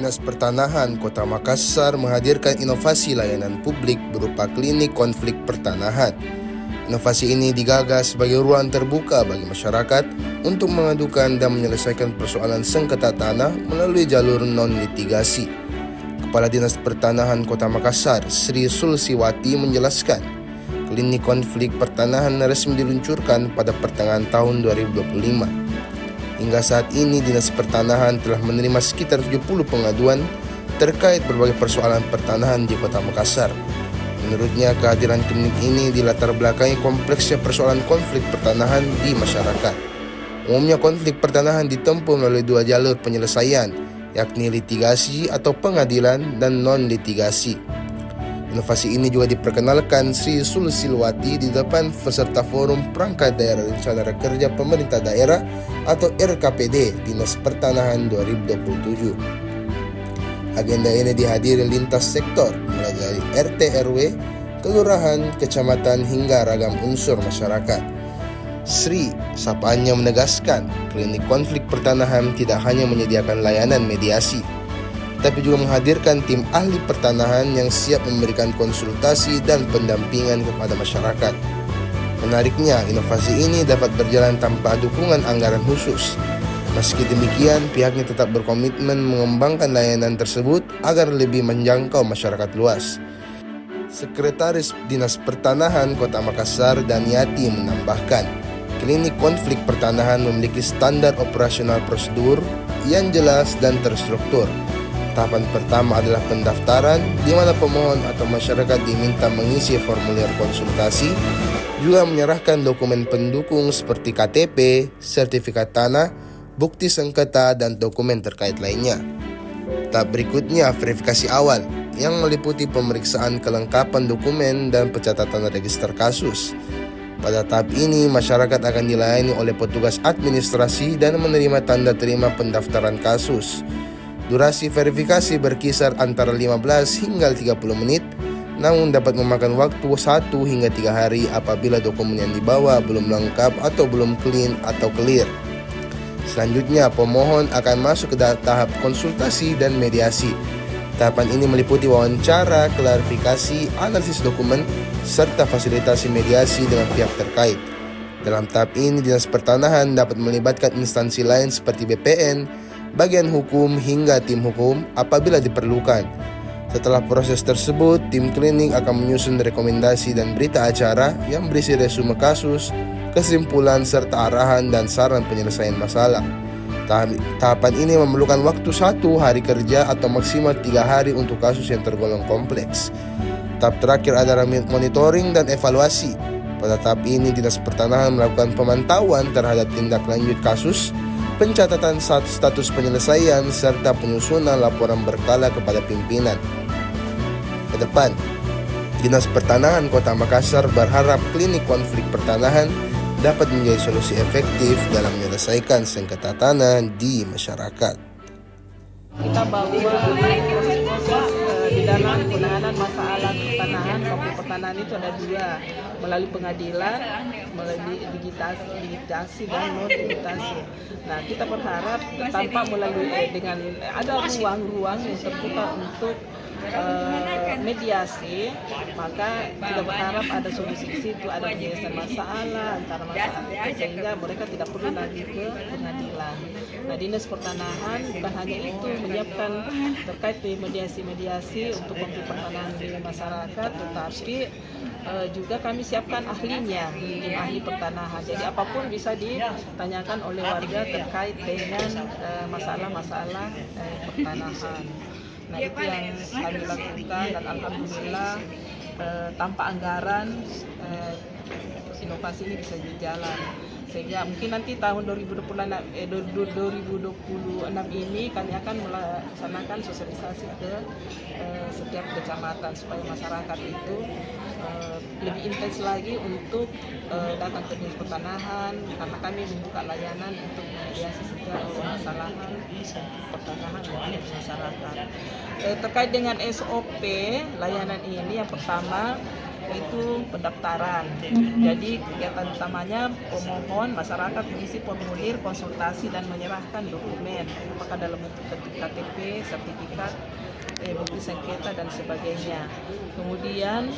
Dinas Pertanahan Kota Makassar menghadirkan inovasi layanan publik berupa klinik konflik pertanahan. Inovasi ini digagas sebagai ruang terbuka bagi masyarakat untuk mengadukan dan menyelesaikan persoalan sengketa tanah melalui jalur non-litigasi. Kepala Dinas Pertanahan Kota Makassar, Sri Sulsiwati menjelaskan, klinik konflik pertanahan resmi diluncurkan pada pertengahan tahun 2025. Hingga saat ini, Dinas Pertanahan telah menerima sekitar 70 pengaduan terkait berbagai persoalan pertanahan di Kota Makassar. Menurutnya, kehadiran klinik ini dilatar belakangi kompleksnya persoalan konflik pertanahan di masyarakat. Umumnya konflik pertanahan ditempuh melalui dua jalur penyelesaian, yakni litigasi atau pengadilan dan non-litigasi. Inovasi ini juga diperkenalkan Sri Sulsiwati di depan peserta Forum Perangkat Daerah Rencana Kerja Pemerintah Daerah atau RKPD Dinas Pertanahan 2027. Agenda ini dihadiri lintas sektor, mulai dari RT RW, kelurahan, kecamatan hingga ragam unsur masyarakat. Sri sapaannya menegaskan, klinik konflik pertanahan tidak hanya menyediakan layanan mediasi, tapi juga menghadirkan tim ahli pertanahan yang siap memberikan konsultasi dan pendampingan kepada masyarakat. Menariknya, inovasi ini dapat berjalan tanpa dukungan anggaran khusus. Meski demikian, pihaknya tetap berkomitmen mengembangkan layanan tersebut agar lebih menjangkau masyarakat luas. Sekretaris Dinas Pertanahan Kota Makassar, Daniati, menambahkan, klinik konflik pertanahan memiliki standar operasional prosedur yang jelas dan terstruktur. Tahapan pertama adalah pendaftaran, di mana pemohon atau masyarakat diminta mengisi formulir konsultasi, juga menyerahkan dokumen pendukung seperti KTP, sertifikat tanah, bukti sengketa, dan dokumen terkait lainnya. Tahap berikutnya verifikasi awal, yang meliputi pemeriksaan kelengkapan dokumen dan pencatatan register kasus. Pada tahap ini, masyarakat akan dilayani oleh petugas administrasi dan menerima tanda terima pendaftaran kasus. Durasi verifikasi berkisar antara 15 hingga 30 menit, namun dapat memakan waktu 1 hingga 3 hari apabila dokumen yang dibawa belum lengkap atau belum clean atau clear. Selanjutnya, pemohon akan masuk ke tahap konsultasi dan mediasi. Tahapan ini meliputi wawancara, klarifikasi, analisis dokumen, serta fasilitasi mediasi dengan pihak terkait. Dalam tahap ini, Dinas Pertanahan dapat melibatkan instansi lain seperti BPN, bagian hukum hingga tim hukum apabila diperlukan. Setelah proses tersebut, tim klinik akan menyusun rekomendasi dan berita acara yang berisi resume kasus, kesimpulan serta arahan dan saran penyelesaian masalah. Tahapan ini memerlukan waktu 1 hari kerja atau maksimal 3 hari untuk kasus yang tergolong kompleks. Tahap terakhir adalah monitoring dan evaluasi. Pada tahap ini, Dinas Pertanahan melakukan pemantauan terhadap tindak lanjut kasus, pencatatan status penyelesaian, serta penyusunan laporan berkala kepada pimpinan. Ke depan, Dinas Pertanahan Kota Makassar berharap klinik konflik pertanahan dapat menjadi solusi efektif dalam menyelesaikan sengketa tanah di masyarakat. Kita bawa proses-proses di dalam penanganan masalah pertanahan. Konflik pertanahan itu ada 2, melalui pengadilan, melalui digitasi dan non-digitasi. Nah, kita berharap tanpa melalui dengan ada ruang-ruang yang terbuka untuk mediasi, maka kita berharap ada solusi di situ, ada penyelesaian masalah antara masyarakat itu, sehingga mereka tidak perlu lagi ke pengadilan. Nah, Dinas Pertanahan bukan hanya itu menyiapkan terkait mediasi-mediasi untuk konflik pertanahan di masyarakat, tetapi juga kami siapkan ahlinya, tim ahli pertanahan. Jadi apapun bisa ditanyakan oleh warga terkait dengan masalah-masalah pertanahan. Nah, itu yang kami lakukan dan alhamdulillah tanpa anggaran inovasi ini bisa berjalan. Sehingga mungkin nanti tahun 2026 ini kami akan melaksanakan sosialisasi ke setiap kecamatan supaya masyarakat itu lebih intens lagi untuk datang ke Dinas Pertanahan, karena kami membuka layanan untuk mediasi setiap permasalahan pertanahan yang ada di masyarakat. Terkait dengan SOP layanan ini, yang pertama itu pendaftaran. Jadi kegiatan utamanya pemohon masyarakat mengisi formulir konsultasi dan menyerahkan dokumen, apakah dalam bentuk KTP, sertifikat, bukti sengketa dan sebagainya. Kemudian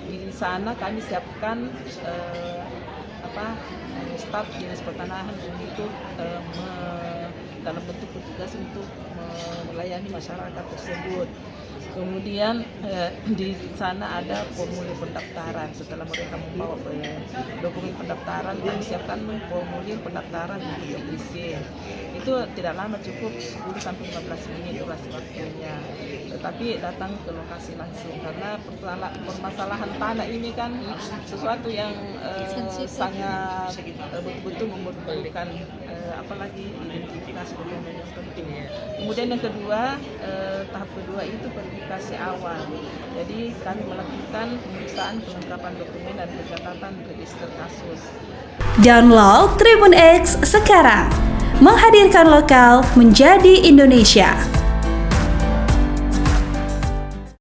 di sana kami siapkan staf dinas pertanahan untuk dalam bentuk petugas untuk melayani masyarakat tersebut. Kemudian di sana ada formulir pendaftaran. Setelah mereka membawa dokumen pendaftaran, kami siapkan formulir pendaftaran untuk diisi. Itu tidak lama, cukup 10-15 menit durasi waktunya. Tetapi datang ke lokasi langsung karena permasalahan tanah ini kan sesuatu yang sangat betul-betul memerlukan apalagi identifikasi dokumen yang penting. Kemudian yang kedua, tahap kedua itu verifikasi awal. Jadi kami melakukan pemeriksaan kelengkapan dokumen dan pencatatan register kasus. Download Tribun X sekarang, menghadirkan lokal menjadi Indonesia.